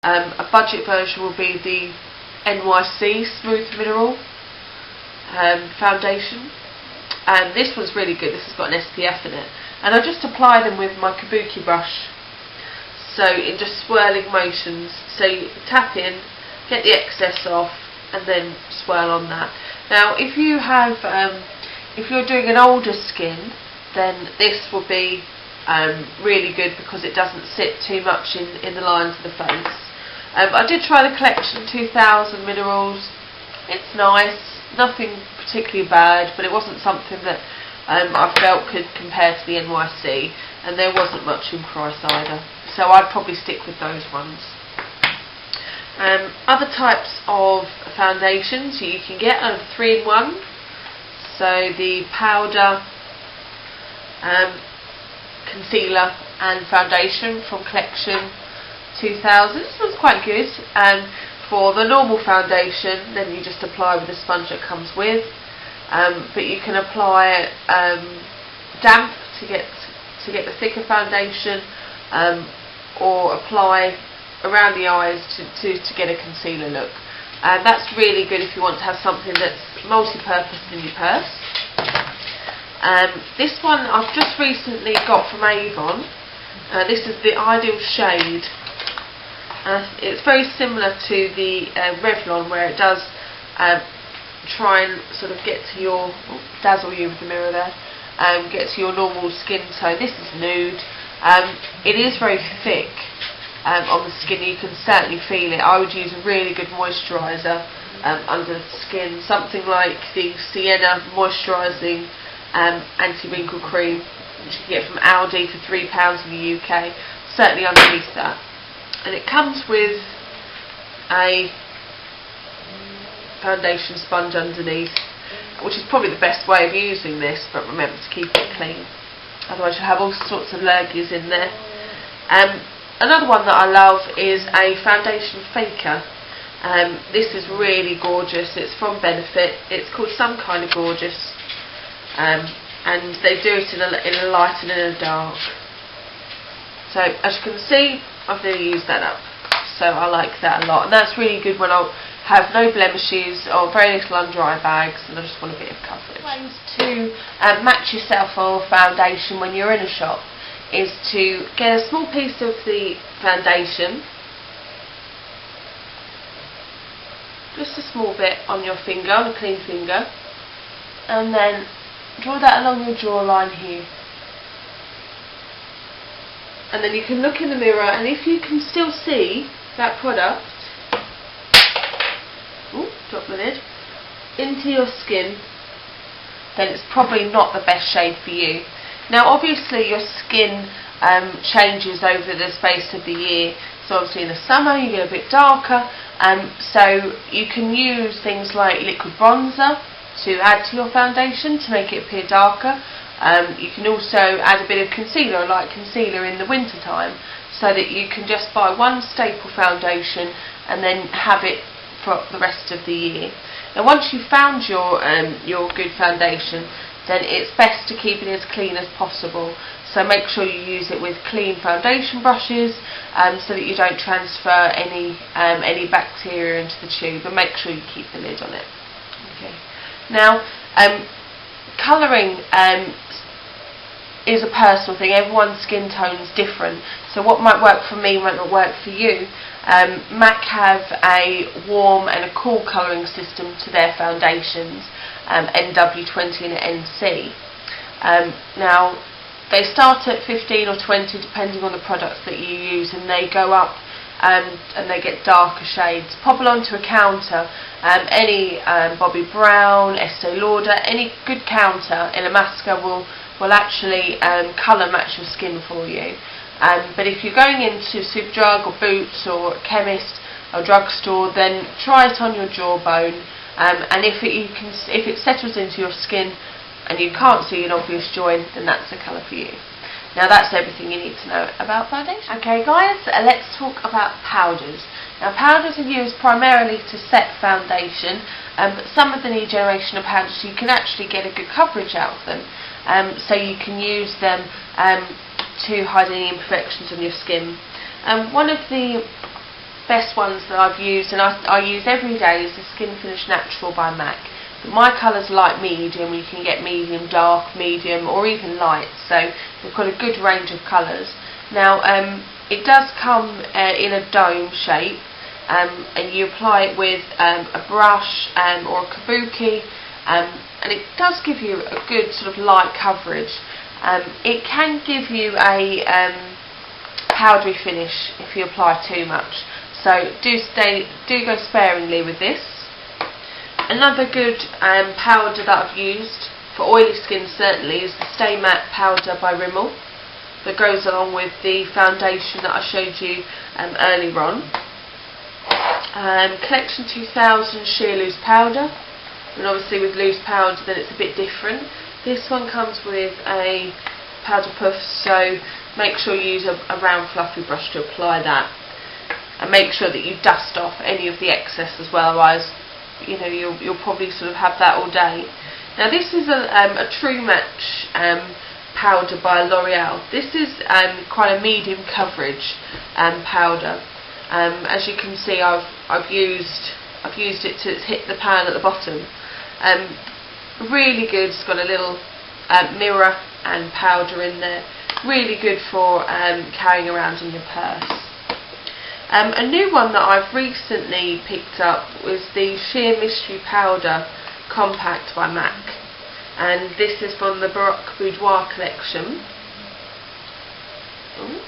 A budget version will be the NYC Smooth Mineral foundation. And this one's really good. This has got an SPF in it. And I just apply them with my kabuki brush. So in just swirling motions. So you tap in, get the excess off, and then swirl on that. Now if you have, if you're doing an older skin, then this will be really good because it doesn't sit too much in the lines of the face. I did try the Collection 2000 Minerals. It's nice, nothing particularly bad, but it wasn't something that I felt could compare to the NYC, and there wasn't much in price either, so I'd probably stick with those ones. Other types of foundations you can get are 3-in-1, so the powder, concealer and foundation from Collection 2000. This one's quite good. For the normal foundation, then you just apply with the sponge that comes with, but you can apply damp to get the thicker foundation, or apply around the eyes to get a concealer look. That's really good if you want to have something that's multi-purpose in your purse. This one I've just recently got from Avon. This is the Ideal Shade. It's very similar to the Revlon, where it does try and sort of get to your, dazzle you with the mirror there, get to your normal skin tone. This is nude. It is very thick on the skin. You can certainly feel it. I would use a really good moisturiser under the skin, something like the Sienna Moisturising Anti-Wrinkle Cream, which you can get from Aldi for £3 in the UK. Certainly underneath that. And it comes with a foundation sponge underneath, which is probably the best way of using this, but remember to keep it clean, otherwise you'll have all sorts of lurgies in there. Another one that I love is a foundation faker. This is really gorgeous. It's from Benefit. It's called Some Kind of Gorgeous, and they do it in a light and in a dark. So as you can see, I've really used that up, so I like that a lot, and that's really good when I have no blemishes or very little under eye bags and I just want a bit of coverage. Ways to match yourself for foundation when you're in a shop is to get a small piece of the foundation, just a small bit on your finger, on a clean finger, and then draw that along your jawline here. And then you can look in the mirror, and if you can still see that product, drop the lid, into your skin, then it's probably not the best shade for you. Now obviously your skin changes over the space of the year, so obviously in the summer you get a bit darker, so you can use things like liquid bronzer to add to your foundation to make it appear darker. You can also add a bit of concealer, a light concealer in the winter time, so that you can just buy one staple foundation and then have it for the rest of the year. Now once you've found your good foundation, then it's best to keep it as clean as possible. So make sure you use it with clean foundation brushes, so that you don't transfer any bacteria into the tube, and make sure you keep the lid on it. Okay. Now colouring is a personal thing. Everyone's skin tone is different, so what might work for me might not work for you. MAC have a warm and a cool colouring system to their foundations, NW20 and NC. Now they start at 15 or 20 depending on the products that you use, and they go up and they get darker shades. Pop along to a counter, any Bobbi Brown, Estee Lauder, any good counter in Illamasqua will actually colour match your skin for you. But if you're going into Superdrug or Boots or a chemist or drugstore, then try it on your jawbone, and if it settles into your skin and you can't see an obvious join, then that's the colour for you. Now that's everything you need to know about foundation. Okay guys, let's talk about powders. Now powders are used primarily to set foundation, but some of the new generation of powders you can actually get a good coverage out of them. So you can use them to hide any imperfections on your skin. One of the best ones that I've used and I use every day is the Skin Finish Natural by MAC. But my colour's light medium. You can get medium, dark, medium, or even light. So we've got a good range of colours. Now it does come in a dome shape, and you apply it with a brush or a kabuki, and it does give you a good sort of light coverage. It can give you a powdery finish if you apply too much. So do go sparingly with this. Another good powder that I've used for oily skin certainly is the Stay Matte powder by Rimmel, that goes along with the foundation that I showed you earlier on. Collection 2000 sheer loose powder, and obviously with loose powder then it's a bit different. This one comes with a powder puff, so make sure you use a round fluffy brush to apply that, and make sure that you dust off any of the excess as well, otherwise you'll probably sort of have that all day. Now this is a True Match powder by L'Oreal. This is quite a medium coverage powder. As you can see, I've used it to hit the pan at the bottom. Really good. It's got a little mirror and powder in there. Really good for carrying around in your purse. A new one that I've recently picked up was the Sheer Mystery Powder Compact by MAC, and this is from the Baroque Boudoir collection. Ooh.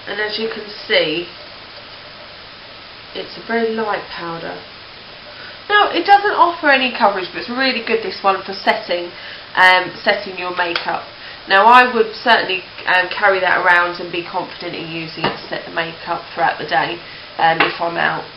And as you can see, it's a very light powder. Now it doesn't offer any coverage, but it's really good, this one, for setting your makeup. Now I would certainly carry that around and be confident in using it to set the makeup throughout the day if I'm out.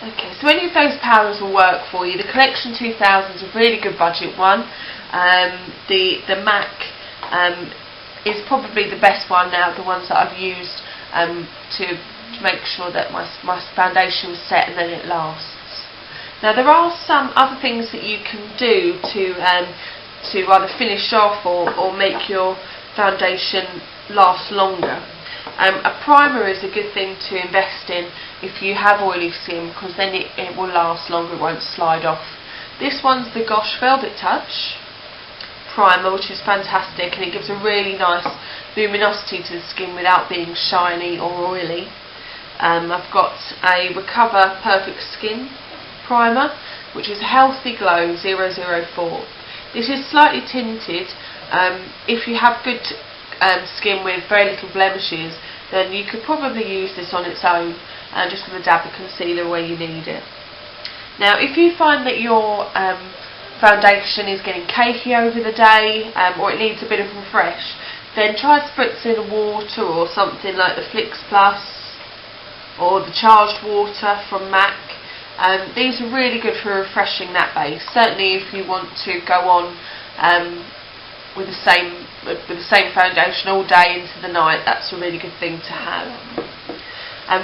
Okay, so any of those powders will work for you. The Collection 2000 is a really good budget one. The MAC is probably the best one now, the ones that I've used to make sure that my foundation was set and then it lasts. Now there are some other things that you can do to either finish off or make your foundation last longer. A primer is a good thing to invest in if you have oily skin, because then it will last longer, it won't slide off. This one's the Gosh Velvet Touch primer, which is fantastic, and it gives a really nice luminosity to the skin without being shiny or oily. I've got a Recover Perfect Skin primer, which is Healthy Glow 004. This is slightly tinted. If you have good skin with very little blemishes, then you could probably use this on its own, just with a dab of concealer where you need it. Now if you find that your foundation is getting cakey over the day, or it needs a bit of refresh, then try spritzing water or something like the Flix Plus or the Charged Water from MAC. These are really good for refreshing that base. Certainly if you want to go on with the same foundation all day into the night, that's a really good thing to have.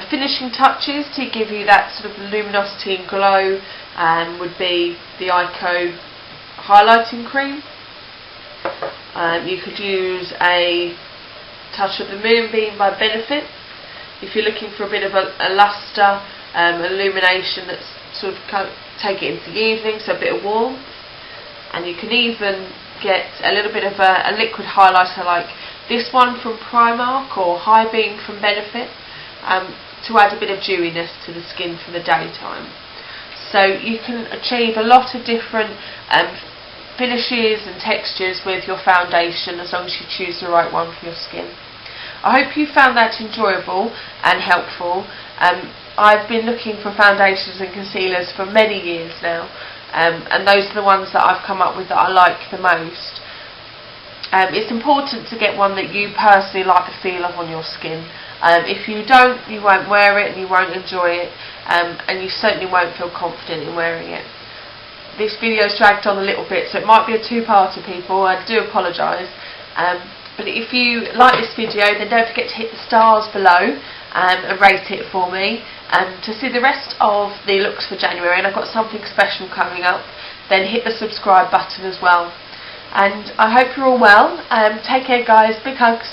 Finishing touches to give you that sort of luminosity and glow would be the Eyeko highlighting cream. You could use a touch of the Moonbeam by Benefit if you're looking for a bit of a luster, illumination that's sort of take it into the evening, so a bit of warmth. And you can even get a little bit of a liquid highlighter like this one from Primark or High Beam from Benefit, to add a bit of dewiness to the skin for the daytime. So you can achieve a lot of different finishes and textures with your foundation, as long as you choose the right one for your skin. I hope you found that enjoyable and helpful. I've been looking for foundations and concealers for many years now, and those are the ones that I've come up with that I like the most. It's important to get one that you personally like the feel of on your skin. If you don't, you won't wear it and you won't enjoy it, and you certainly won't feel confident in wearing it. This video's dragged on a little bit, so it might be a two-parter, people. I do apologise. But if you like this video, then don't forget to hit the stars below and rate it for me. To see the rest of the looks for January, and I've got something special coming up, then hit the subscribe button as well. And I hope you're all well. Take care, guys. Big hugs.